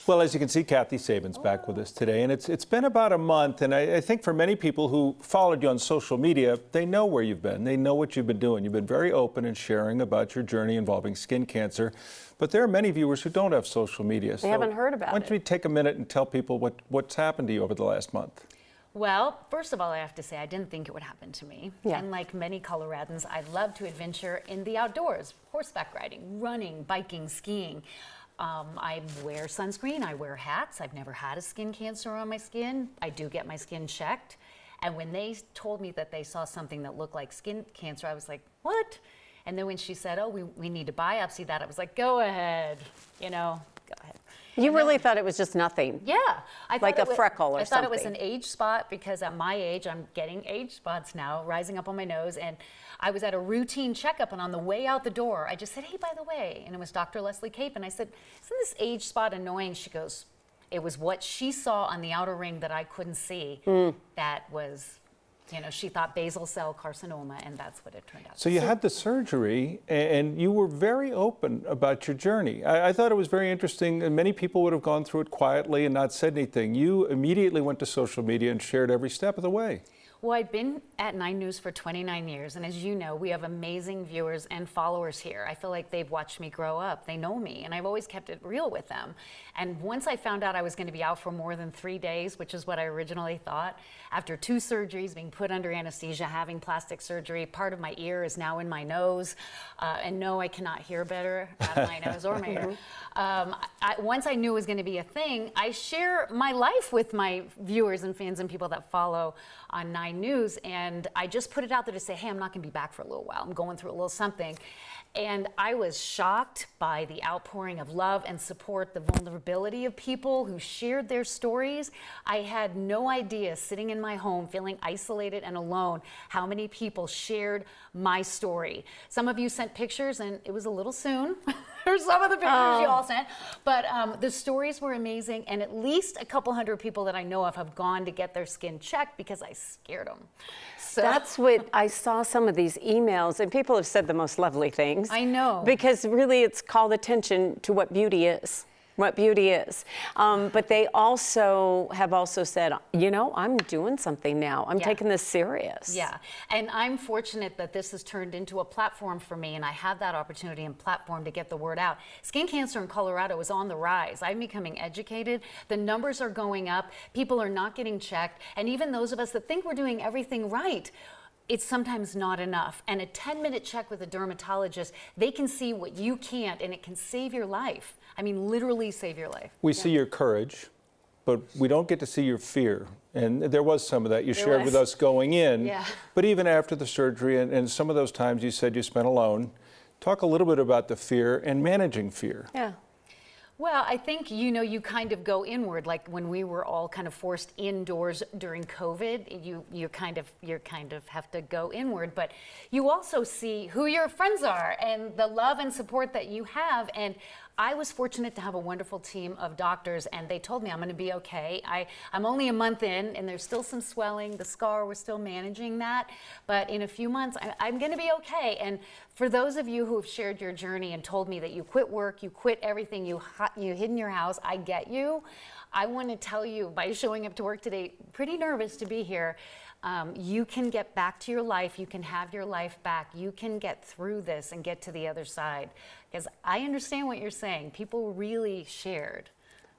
Well, as you can see, Kathy Sabine's back with us today, and it's been about a month, and I think for many people who followed you on social media, they know where you've been. They know what you've been doing. You've been very open in sharing about your journey involving skin cancer, but there are many viewers who don't have social media. They haven't heard about it. Why don't you take a minute and tell people what's happened to you over the last month? Well, first of all, I have to say I didn't think it would happen to me. Yeah. And like many Coloradans, I love to adventure in the outdoors, horseback riding, running, biking, skiing. I wear sunscreen, I wear hats. I've never had a skin cancer on my skin. I do get my skin checked. And when they told me that they saw something that looked like skin cancer, I was like, what? And then when she said, oh, we need to biopsy that, I was like, go ahead, go ahead. You really thought it was just nothing? Yeah. I like a freckle or something. I thought it was an age spot because at my age, I'm getting age spots now, rising up on my nose. And I was at a routine checkup, and on the way out the door, I just said, hey, by the way, and it was Dr. Leslie Cape. And I said, isn't this age spot annoying? She goes, it was what she saw on the outer ring that I couldn't see. That was... she thought basal cell carcinoma, and that's what it turned out. So you had the surgery, and you were very open about your journey. I thought it was very interesting, and many people would have gone through it quietly and not said anything. You immediately went to social media and shared every step of the way. Well, I'd been at 9 News for 29 years, and as you know, we have amazing viewers and followers here. I feel like they've watched me grow up. They know me, and I've always kept it real with them. And once I found out I was going to be out for more than 3 days, which is what I originally thought, after 2 surgeries, being put under anesthesia, having plastic surgery, part of my ear is now in my nose, and no, I cannot hear better out of my nose or my ear. Once I knew it was going to be a thing, I share my life with my viewers and fans and people that follow on 9 News, and I just put it out there to say, hey, I'm not going to be back for a little while. I'm going through a little something. And I was shocked by the outpouring of love and support, the vulnerability of people who shared their stories. I had no idea, sitting in my home, feeling isolated and alone, how many people shared my story. Some of you sent pictures, and it was a little soon. for some of the pictures you all sent. But the stories were amazing, and at least a couple hundred people that I know of have gone to get their skin checked because I scared them. So that's what I saw, some of these emails, and people have said the most lovely things. I know. Because really it's called attention to what beauty is. But they also have said, I'm doing something now. I'm taking this serious. Yeah, and I'm fortunate that this has turned into a platform for me, and I have that opportunity and platform to get the word out. Skin cancer in Colorado is on the rise. I'm becoming educated. The numbers are going up. People are not getting checked. And even those of us that think we're doing everything right, it's sometimes not enough. And a 10-minute check with a dermatologist, they can see what you can't, and it can save your life. I mean, literally save your life. We see your courage, but we don't get to see your fear. And there was some of that you shared with us going in. Yeah. But even after the surgery, and some of those times you said you spent alone, talk a little bit about the fear and managing fear. Yeah. Well, I think, you kind of go inward, like when we were all kind of forced indoors during COVID, you kind of have to go inward, but you also see who your friends are and the love and support that you have. And I was fortunate to have a wonderful team of doctors, and they told me I'm going to be okay. I'm only a month in, and there's still some swelling. The scar, we're still managing that. But in a few months, I'm going to be okay. And for those of you who have shared your journey and told me that you quit work, you quit everything, you hid in your house, I get you. I want to tell you, by showing up to work today, pretty nervous to be here, you can get back to your life. You can have your life back. You can get through this and get to the other side. Because I understand what you're saying. People really shared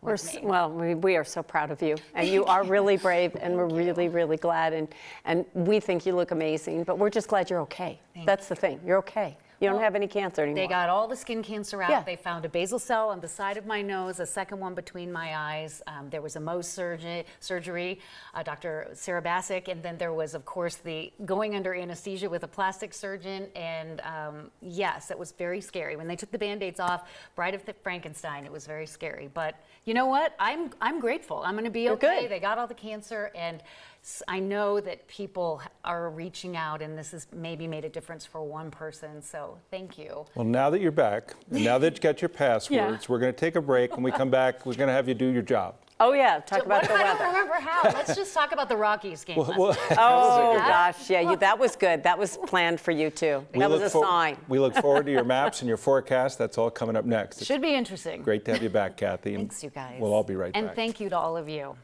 with me. Well, we are so proud of you. And you are really brave, and we're really, really glad. And we think you look amazing, but we're just glad you're okay. That's the thing. You're okay. You don't have any cancer anymore. They got all the skin cancer out. Yeah. They found a basal cell on the side of my nose, a second one between my eyes. There was a Mohs surgery, Dr. Sarah Bassick, and then there was, of course, the going under anesthesia with a plastic surgeon. And yes, it was very scary. When they took the Band-Aids off, Bride of Frankenstein, it was very scary. But you know what? I'm grateful. I'm going to be okay. Good. They got all the cancer, and I know that people are reaching out, and this has maybe made a difference for one person, so thank you. Well, now that you're back, and now that you got your passwords, we're going to take a break. When we come back, we're going to have you do your job. Oh yeah, talk about the I don't weather. remember how. Let's just talk about the Rockies game. Oh gosh, yeah, that was good. That was planned for you too. That was a sign. We look forward to your maps and your forecast. That's all coming up next. Should be interesting. Great to have you back, Kathy. and Thanks, you guys. We'll all be right back. And thank you to all of you.